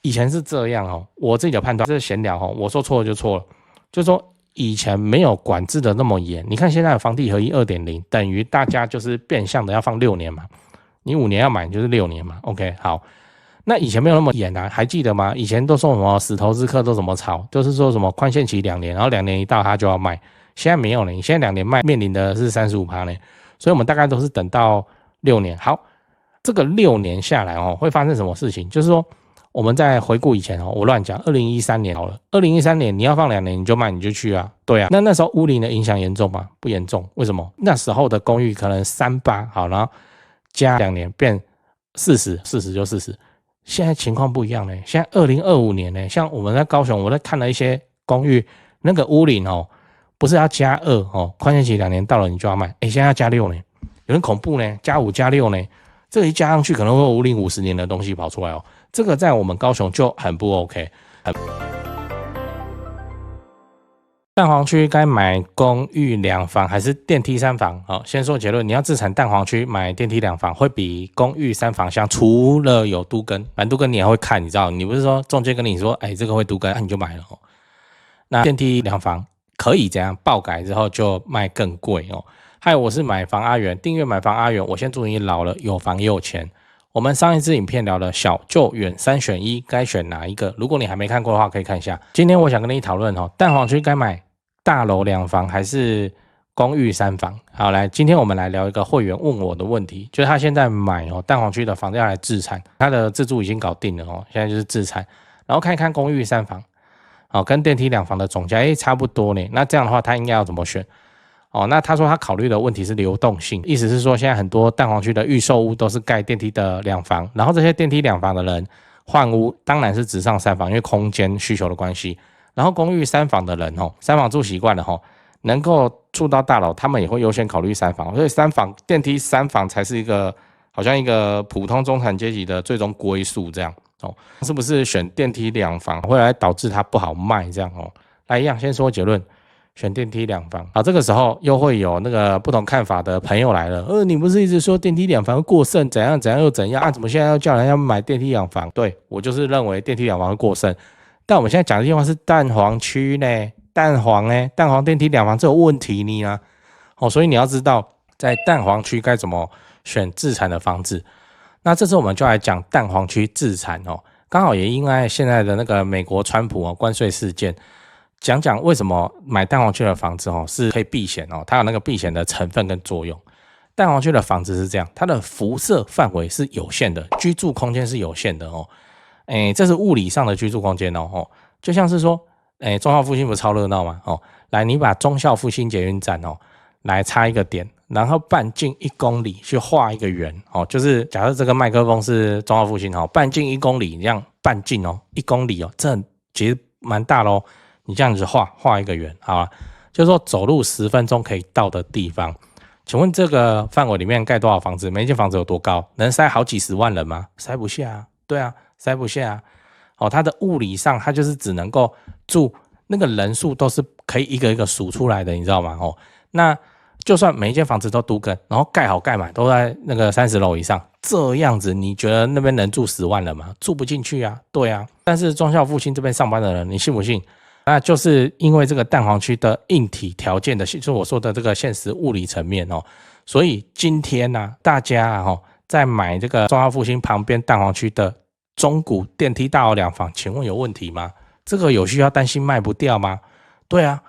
以前是这样哦，我自己的判断，这是闲聊哦，我说错了就错了，就是说以前没有管制的那么严。你看现在的房地合一 2.0 等于大家就是变相的要放6年嘛，你5年要买就是6年嘛 ，OK 好。那以前没有那么严啊，还记得吗？以前都说什么死投资客都怎么炒，就是说什么宽限期2年，然后2年一到他就要卖。现在没有了，你现在2年卖面临的是 35% 呢，所以我们大概都是等到6年。好，这个6年下来哦，会发生什么事情？就是说我们在回顾以前哦，我乱讲，2013年好了，2013年你要放2年你就卖你就去啊，对啊。那时候屋龄的影响严重吗？不严重，为什么？那时候的公寓可能38好，然后加2年变40就40。现在情况不一样呢，现在2025年呢，像我们在高雄，我在看了一些公寓，那个屋龄哦，不是要加2哦，宽限期2年到了你就要卖，现在要加6呢，有点恐怖呢，加5加6呢，这个一加上去可能会有屋龄50年的东西跑出来哦，这个在我们高雄就很不 OK。蛋黄区该买公寓2房还是电梯3房？先说结论，你要自产蛋黄区买电梯2房会比公寓3房香，除了有都更，反正都更你也会看，你知道，你不是说中介跟你说，这个会都更，你就买了哦。那电梯2房可以怎样爆改之后就卖更贵哦。还有我是买房阿元，订阅买房阿元，我先祝你老了有房也有钱。我们上一支影片聊了小就远3选1，该选哪一个？如果你还没看过的话，可以看一下。今天我想跟你讨论蛋黄区该买大楼2房还是公寓3房？好，来，今天我们来聊一个会员问我的问题，就是他现在买蛋黄区的房子要来自产，他的自住已经搞定了现在就是自产，然后看一看公寓3房，跟电梯2房的总价差不多呢。那这样的话，他应该要怎么选？那他说他考虑的问题是流动性，意思是说现在很多蛋黄区的预售屋都是盖电梯的2房，然后这些电梯2房的人换屋当然是直上3房，因为空间需求的关系。然后公寓3房的人3房住习惯了能够住到大楼，他们也会优先考虑3房，所以3房电梯3房才是一个好像一个普通中产阶级的最终归宿这样是不是选电梯2房会来导致它不好卖这样来一样先说结论，选电梯2房。好，这个时候又会有那个不同看法的朋友来了，你不是一直说电梯2房会过剩，怎样怎样又怎样怎么现在要叫人家买电梯2房？对，我就是认为电梯2房会过剩。但我们现在讲的地方是蛋黄区呢，蛋黄电梯2房这有问题呢所以你要知道在蛋黄区该怎么选自产的房子。那这次我们就来讲蛋黄区自产刚好也因为现在的那个美国川普关税事件，讲讲为什么买蛋黄区的房子是可以避险它有那个避险的成分跟作用。蛋黄区的房子是这样，它的辐射范围是有限的，居住空间是有限的这是物理上的居住空间就像是说忠孝复兴不是超热闹吗来，你把忠孝复兴捷运站来插一个点，然后半径1公里去画一个圆就是假设这个麦克风是忠孝复兴半径1公里，这样半径1公里这其实蛮大咯，你这样子画一个圆，好吧，就是说走路10分钟可以到的地方。请问这个范围里面盖多少房子？每一间房子有多高？能塞好几十万人吗？塞不下啊，对啊，塞不下它的物理上它就是只能够住，那个人数都是可以一个一个数出来的，你知道吗那就算每一间房子都都更，然后盖好盖满都在那个30楼以上，这样子你觉得那边能住10万人吗？住不进去啊，对啊。但是忠孝复兴这边上班的人，你信不信？那就是因为这个蛋黄区的硬体条件的，就是我说的这个现实物理层面所以今天大家在买这个忠孝复兴旁边蛋黄区的中古电梯大楼2房，请问有问题吗？这个有需要担心卖不掉吗？对啊，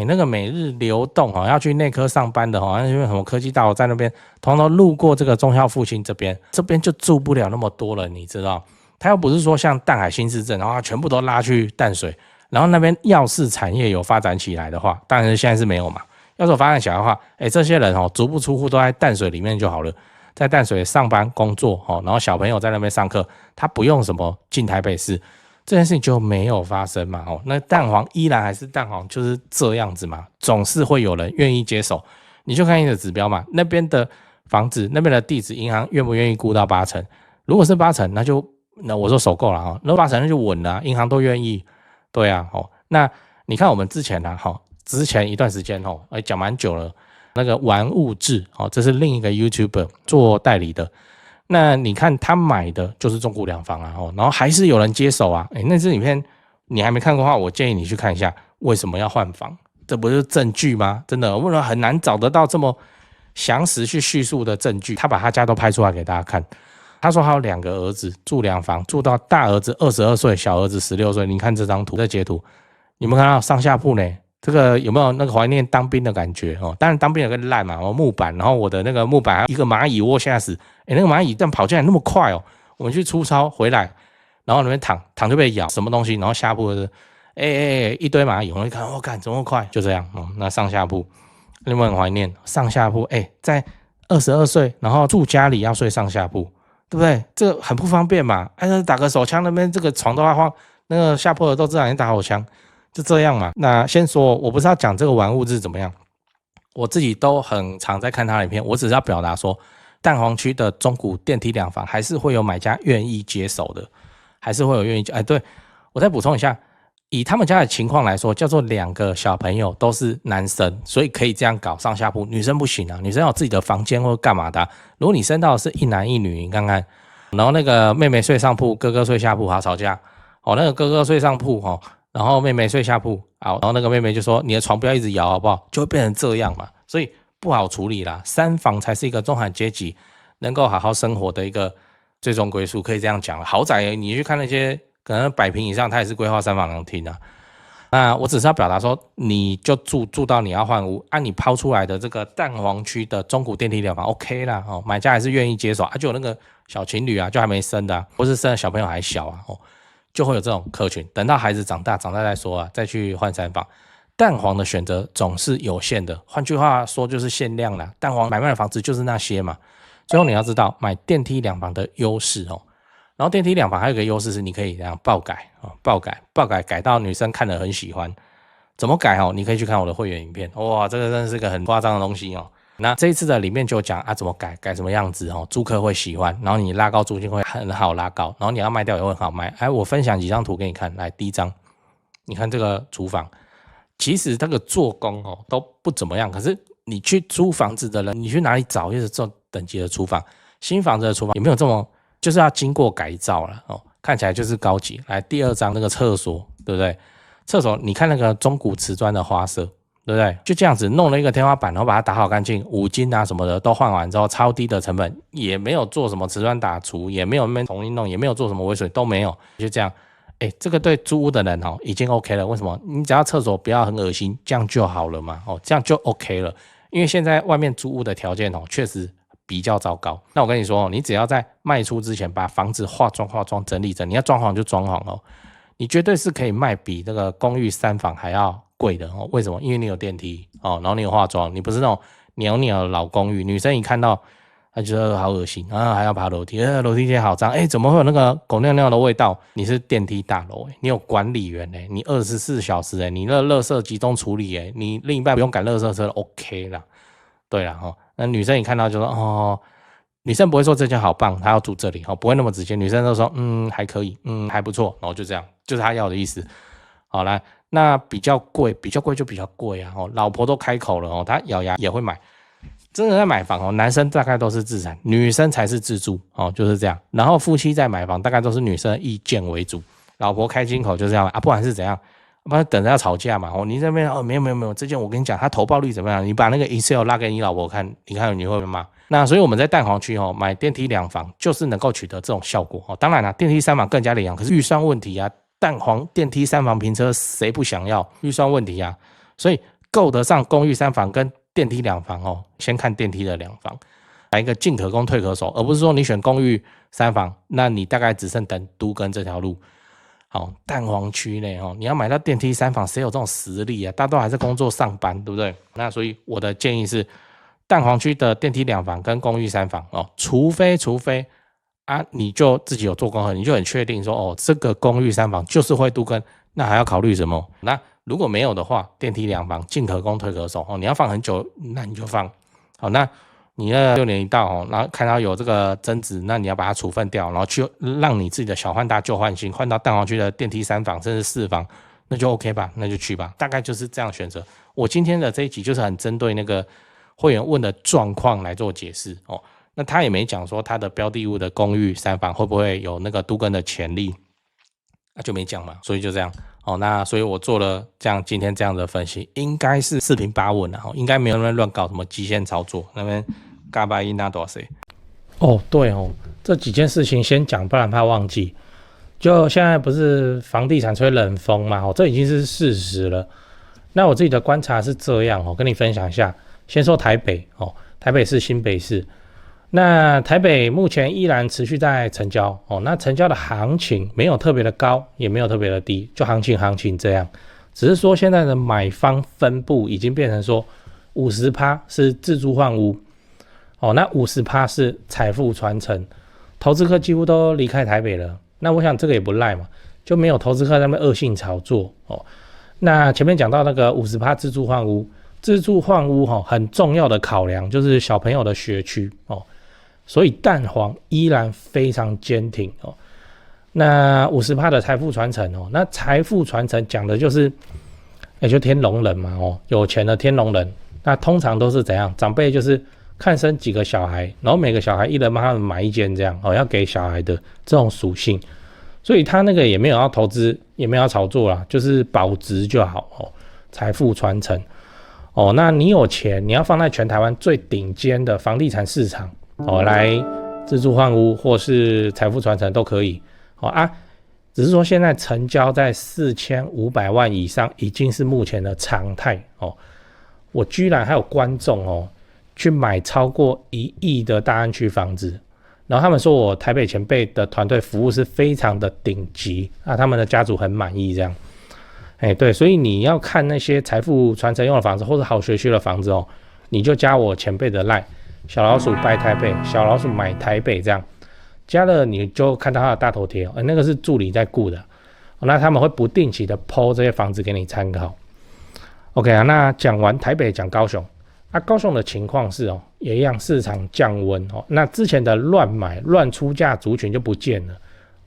那个每日流动要去内科上班的因为什么科技大楼在那边，通通路过这个忠孝复兴这边就住不了那么多了，你知道？他又不是说像淡海新市镇，然后全部都拉去淡水，然后那边要是产业有发展起来的话，当然现在是没有嘛。要是有发展起来的话，这些人足不出户都在淡水里面就好了。在淡水上班工作然后小朋友在那边上课，他不用什么进台北市，这件事情就没有发生嘛那蛋黄依然还是蛋黄，就是这样子嘛，总是会有人愿意接手。你就看你的指标嘛，那边的房子那边的地址，银行愿不愿意估到8成？如果是8成，那我说首购了那8成那就稳了银行都愿意。对啊那你看我们之前之前一段时间讲蛮久了，那个玩物志这是另一个 YouTuber 做代理的，那你看他买的就是中古两房啊，然后还是有人接手啊，那支影片你还没看过的话，我建议你去看一下为什么要换房，这不是证据吗？真的，为什么很难找得到这么详实去叙述的证据？他把他家都拍出来给大家看。他说他有2个儿子住2房，住到大儿子22岁，小儿子16岁。你看这张图，这截图，你们看到上下铺呢？这个有没有那个怀念当兵的感觉哦？当然当兵有个烂嘛，木板，然后我的那个木板还有一个蚂蚁窝，吓死！那个蚂蚁这样跑进来那么快哦，我们去出操回来，然后里面躺就被咬，什么东西？然后下铺是一堆蚂蚁，我一看，我干怎么快？就这样那上下铺，你们很怀念上下铺？在22岁，然后住家里要睡上下铺。对不对？这个很不方便嘛。打个手枪那边这个床都要晃，那个下铺的都知道你打手枪，就这样嘛。那先说，我不是要讲这个玩物质怎么样，我自己都很常在看他的影片，我只是要表达说，蛋黄区的中古电梯两房还是会有买家愿意接手的，还是会有愿意。对，我再补充一下。以他们家的情况来说，叫做2个小朋友都是男生，所以可以这样搞上下铺。女生不行啊，女生有自己的房间或干嘛的如果你生到的是一男一女，你看看，然后那个妹妹睡上铺，哥哥睡下铺，好吵架。那个哥哥睡上铺然后妹妹睡下铺，好，然后那个妹妹就说你的床不要一直摇好不好？就会变成这样嘛，所以不好处理啦。3房才是一个中产阶级能够好好生活的一个最终归宿，可以这样讲。豪宅你去看那些。可能100坪以上，它也是规划3房2厅啊。那我只是要表达说，你就住到你要换屋，你抛出来的这个蛋黄区的中古电梯两房 OK 啦买家还是愿意接手就有那个小情侣就还没生的或是生的小朋友还小就会有这种客群。等到孩子长大再说再去换3房。蛋黄的选择总是有限的，换句话说就是限量啦。蛋黄买卖的房子就是那些嘛。最后你要知道买电梯两房的优势然后电梯两房还有一个优势是你可以这样爆改改到女生看了很喜欢。怎么改你可以去看我的会员影片。哇，这个真的是个很夸张的东西那这一次的里面就讲怎么改什么样子租客会喜欢，然后你拉高租金会很好拉高，然后你要卖掉也会很好卖。我分享几张图给你看。来，第一张，你看这个厨房，其实这个做工都不怎么样，可是你去租房子的人，你去哪里找就是这种等级的厨房？新房子的厨房也没有这么。就是要经过改造了看起来就是高级。来，第2张那个厕所，对不对？厕所你看那个中古瓷砖的花色，对不对？就这样子弄了一个天花板，然后把它打好干净，5金什么的都换完之后，超低的成本，也没有做什么瓷砖打除，也没有重新弄，也没有做什么围水，都没有，就这样。这个对租屋的人已经 OK 了。为什么？你只要厕所不要很恶心，这样就好了嘛这样就 OK 了。因为现在外面租屋的条件确实比较糟糕。那我跟你说你只要在卖出之前把房子化妆整理，你要装潢就装潢你绝对是可以卖比那个公寓3房还要贵的为什么？因为你有电梯然后你有化妆，你不是那种扭扭的老公寓，女生一看到她觉得好恶心还要爬楼梯，楼梯间好脏怎么会有那个狗尿尿的味道？你是电梯大楼你有管理员你24小时你那垃圾集中处理你另一半不用赶垃圾车 OK 啦。对啦那女生一看到就说女生不会说这间好棒，她要住这里不会那么直接。女生都说还可以还不错，然后就这样，就是她要的意思。好来，那比较贵就比较贵老婆都开口了她咬牙也会买。真的在买房男生大概都是自产，女生才是自住就是这样。然后夫妻在买房大概都是女生的意见为主，老婆开金口就这样不然是怎样？不然等着要吵架嘛你这边没有，这件我跟你讲，他投报率怎么样？你把那个 Excel 拉给你老婆看，你看你会不会骂？那所以我们在蛋黄区买电梯2房就是能够取得这种效果当然电梯3房更加理想，可是预算问题蛋黄电梯3房平车谁不想要？预算问题所以够得上公寓3房跟电梯2房先看电梯的2房，来一个进可攻退可守，而不是说你选公寓3房，那你大概只剩等都更这条路。蛋黄区内你要买到电梯3房，谁有这种实力大家都还在工作上班，对不对？那所以我的建议是，蛋黄区的电梯2房跟公寓3房除非你就自己有做功课，你就很确定说这个公寓3房就是会都更，那还要考虑什么？那如果没有的话，电梯2房进可攻退可守你要放很久，那你就放那你那6年一到然后看到有这个增值，那你要把它处分掉，然后去让你自己的小换大旧换新，换到蛋黄区的电梯3房甚至4房，那就 OK 吧，那就去吧，大概就是这样选择。我今天的这一集就是很针对那个会员问的状况来做解释那他也没讲说他的标的物的公寓三房会不会有那个都更的潜力，就没讲嘛，所以就这样。那所以我做了今天这样的分析，应该是四平八稳应该没有那边乱搞什么极限操作，那边嘎巴伊那多谁？对这几件事情先讲，不然怕忘记。就现在不是房地产吹冷风嘛，这已经是事实了。那我自己的观察是这样跟你分享一下。先说台北台北市、新北市。那台北目前依然持续在成交那成交的行情没有特别的高，也没有特别的低，就行情这样。只是说现在的买方分布已经变成说 50% 是自住换屋那 50% 是财富传承，投资客几乎都离开台北了。那我想这个也不赖嘛，就没有投资客在那边恶性炒作那前面讲到那个 50% 自住换屋，自住换屋很重要的考量就是小朋友的学区所以蛋黄依然非常坚挺那 50% 的财富传承那财富传承讲的就是就天龙人嘛有钱的天龙人。那通常都是怎样？长辈就是看生几个小孩，然后每个小孩一人帮他们买一间这样要给小孩的这种属性。所以他那个也没有要投资，也没有要炒作啦，就是保值就好财富传承那你有钱，你要放在全台湾最顶尖的房地产市场来自住换屋或是财富传承都可以只是说现在成交在4500万以上已经是目前的常态我居然还有观众去买超过1亿的大安区房子，然后他们说我台北前辈的团队服务是非常的顶级他们的家族很满意这样。对，所以你要看那些财富传承用的房子或者好学区的房子你就加我前辈的 LINE 小老鼠拜台北，小老鼠买台北这样，加了你就看到他的大头贴那个是助理在顾的那他们会不定期的 po 这些房子给你参考。OK 那讲完台北讲高雄高雄的情况是也一样市场降温那之前的乱买乱出价族群就不见了，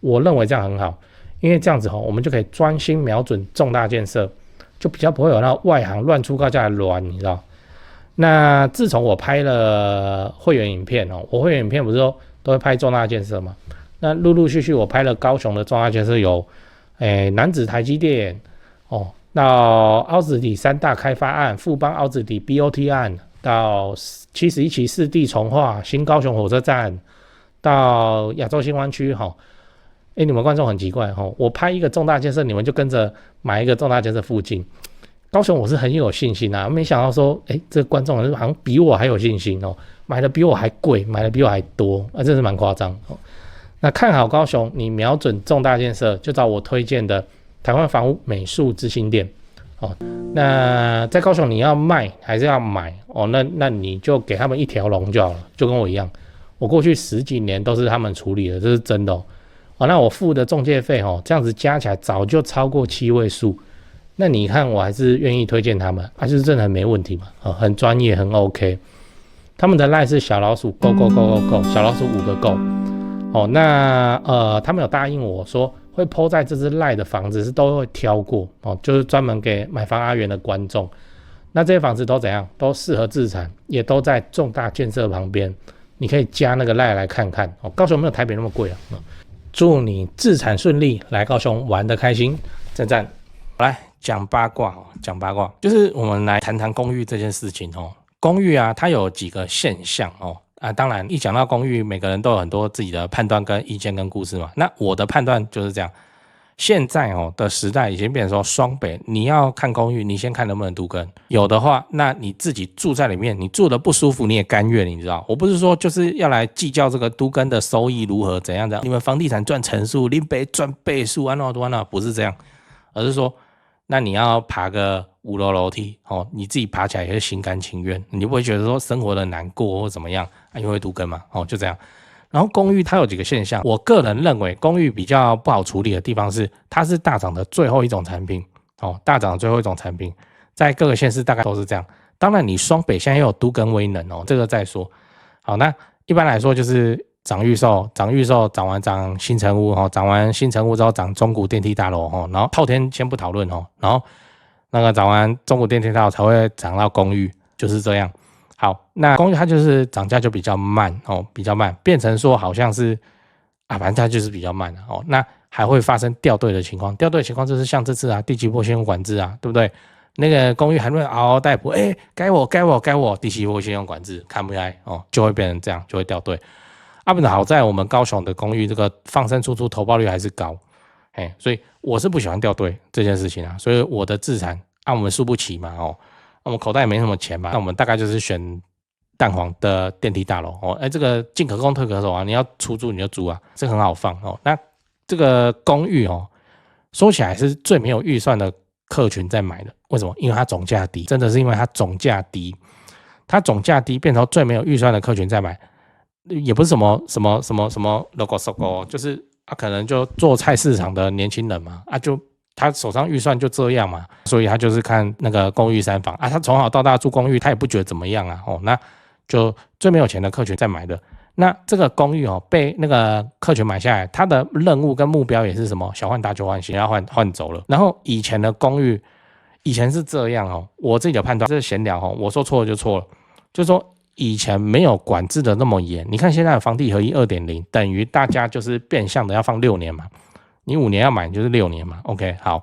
我认为这样很好，因为这样子我们就可以专心瞄准重大建设，就比较不会有那外行乱出高价的乱，你知道。那自从我拍了会员影片我会员影片不是说都会拍重大建设嘛，那陆陆续续我拍了高雄的重大建设有楠梓台积电到凹子底3大开发案，富邦凹子底 BOT 案，到71期4地重划，新高雄火车站，到亚洲新湾区你们观众很奇怪我拍一个重大建设，你们就跟着买一个重大建设附近。高雄我是很有信心没想到说这个观众好像比我还有信心买的比我还贵，买的比我还多真是蛮夸张那看好高雄，你瞄准重大建设，就找我推荐的台湾房屋美术之星店那在高雄你要卖还是要买那你就给他们一条龙就好了，就跟我一样，我过去10几年都是他们处理的，这是真的那我付的中介费这样子加起来早就超过7位数，那你看我还是愿意推荐他们就是真的很没问题嘛很专业很 OK。 他们的 LINE 是小老鼠 go go go go go 小老鼠5个 go 那他们有答应我说会 po 在这支 LINE 的房子是都会挑过就是专门给买房阿元的观众。那这些房子都怎样？都适合自产，也都在重大建设旁边，你可以加那个 LINE 来看看高雄没有台北那么贵祝你自产顺利，来高雄玩得开心，赞赞。来讲八卦就是我们来谈谈公寓这件事情公寓它有几个现象当然一讲到公寓，每个人都有很多自己的判断跟意见跟故事嘛。那我的判断就是这样，现在的时代已经变成说双北，你要看公寓，你先看能不能都更，有的话，那你自己住在里面，你住的不舒服，你也甘愿，你知道？我不是说就是要来计较这个都更的收益如何怎样的，你们房地产赚成数，林北赚倍数，安那不是这样，而是说，那你要爬个5楼楼梯你自己爬起来也是心甘情愿，你不会觉得说生活的难过或怎么样因为都更嘛就这样。然后公寓它有几个现象，我个人认为公寓比较不好处理的地方是，它是大涨的最后一种产品大涨的最后一种产品，在各个县市大概都是这样。当然你双北现在又有都更威能这个再说。好，那一般来说就是涨预售，涨完涨新成屋涨完新成屋之后涨中古电梯大楼然后后天先不讨论然后那个涨完中古电梯大楼才会涨到公寓，就是这样。好，那公寓它就是涨价就比较慢哦，比较慢，变成说好像是反正它就是比较慢哦。那还会发生掉队的情况，掉队的情况就是像这次第七波信用管制对不对？那个公寓还会嗷嗷待哺，该我，第七波信用管制看不开哦，就会变成这样，就会掉队。不然好在我们高雄的公寓这个放生出租投报率还是高，所以我是不喜欢掉队这件事情所以我的自产我们输不起嘛我们口袋也没什么钱嘛，那我们大概就是选蛋黄的电梯大楼这个进可攻退可守你要出租你就租这很好放那这个公寓说起来是最没有预算的客群在买的，为什么？因为它总价低，真的是因为它总价低，它总价低变成最没有预算的客群在买，也不是什么 logo， 就是可能就做菜市场的年轻人嘛就他手上预算就这样嘛，所以他就是看那个公寓3房他从小到大住公寓，他也不觉得怎么样那就最没有钱的客群在买的。那这个公寓被那个客群买下来，他的任务跟目标也是什么？小换大就换新，要换走了。然后以前的公寓，以前是这样我自己的判断，这是闲聊我说错了就错了，就是说以前没有管制的那么严。你看现在的房地合一 2.0， 等于大家就是变相的要放6年嘛。你5年要买，你就是6年嘛。OK， 好，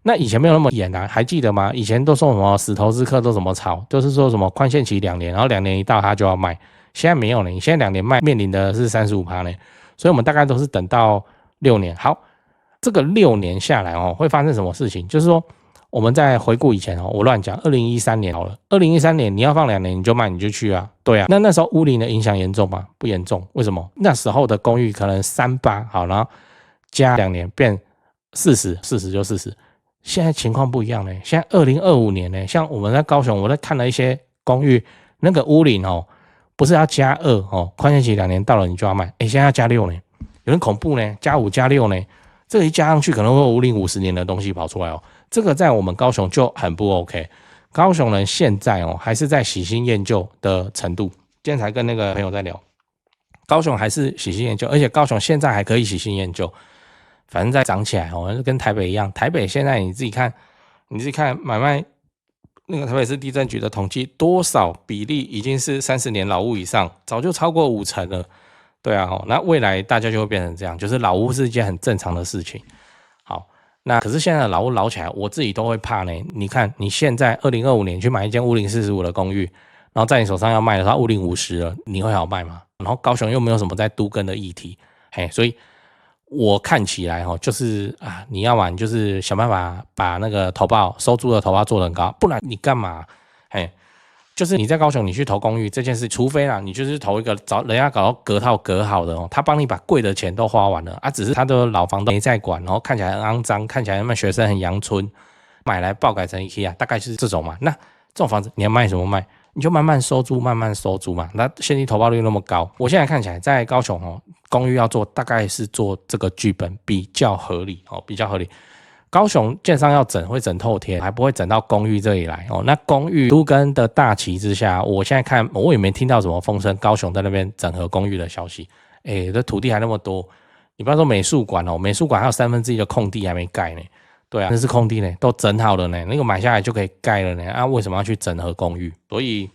那以前没有那么严还记得吗？以前都说什么死投资客都怎么炒，就是说什么宽限期2年，然后2年一到他就要卖。现在没有了，你现在2年卖，面临的是 35% 呢，所以我们大概都是等到6年。好，这个6年下来会发生什么事情？就是说我们在回顾以前我乱讲，2013年好了，2013年你要放2年你就卖你就去对那时候屋龄的影响严重吗？不严重，为什么？那时候的公寓可能38好，然后加2年变40就40，现在情况不一样呢。现在2025年呢，像我们在高雄，我在看了一些公寓，那个屋龄不是要加2宽限期2年到了你就要卖，现在要加6呢，有点恐怖呢，加5加6呢，这个一加上去可能会屋龄50年的东西跑出来这个在我们高雄就很不 OK。高雄人现在还是在喜新厌旧的程度，今天才跟那个朋友在聊，高雄还是喜新厌旧，而且高雄现在还可以喜新厌旧，反正再涨起来跟台北一样，台北现在你自己看买卖。那个台北市地政局的统计，多少比例已经是30年老屋以上，早就超过50%了。对那未来大家就会变成这样，就是老屋是一件很正常的事情。好，那可是现在的老屋老起来，我自己都会怕呢。你看，你现在2025年去买一间屋龄45的公寓，然后在你手上要卖的时候，屋龄50了，你会好卖吗？然后高雄又没有什么在都更的议题，所以。我看起来就是你要嘛，你就是想办法把那个投报收租的投报做得很高，不然你干嘛？就是你在高雄你去投公寓这件事，除非你就是投一个找人家搞到隔套隔好的他帮你把贵的钱都花完了只是他的老房都没在管，然后看起来很肮脏，看起来那学生很阳春，买来爆改成 IKEA， 大概是这种嘛。那这种房子你要卖什么卖？你就慢慢收租嘛。那现金投报率那么高，我现在看起来在高雄公寓要做，大概是做这个剧本比较合理比较合理。高雄建商要整会整透天，还不会整到公寓这里来那公寓都更的大旗之下，我现在看我也没听到什么风声，高雄在那边整合公寓的消息。这土地还那么多，你不要说美术馆美术馆还有1/3的空地还没盖呢。对那是空地呢，都整好了呢，那个买下来就可以盖了呢为什么要去整合公寓？所以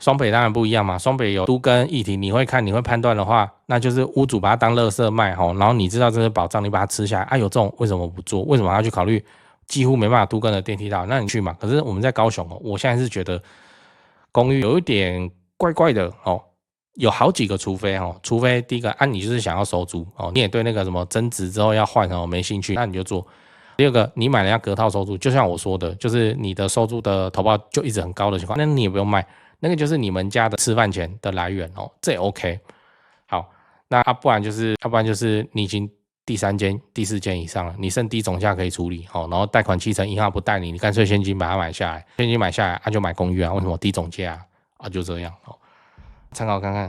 双北当然不一样嘛，双北有都更议题，你会看你会判断的话，那就是屋主把它当垃圾卖然后你知道这是保障，你把它吃下来有这种为什么不做？为什么要去考虑几乎没办法都更的电梯道？那你去嘛。可是我们在高雄我现在是觉得公寓有一点怪怪的有好几个除非第一个你就是想要收租你也对那个什么增值之后要换没兴趣，那你就做。第二个，你买人家隔套收租，就像我说的，就是你的收租的投报就一直很高的情况，那你也不用卖，那个就是你们家的吃饭钱的来源这也 OK。好，那不然就是你已经第3间、第4间以上了，你剩低总价可以处理然后贷款7成，银行不贷你，你干脆现金把它买下来，现金买下来就买公寓为什么低总价就这样参考看看。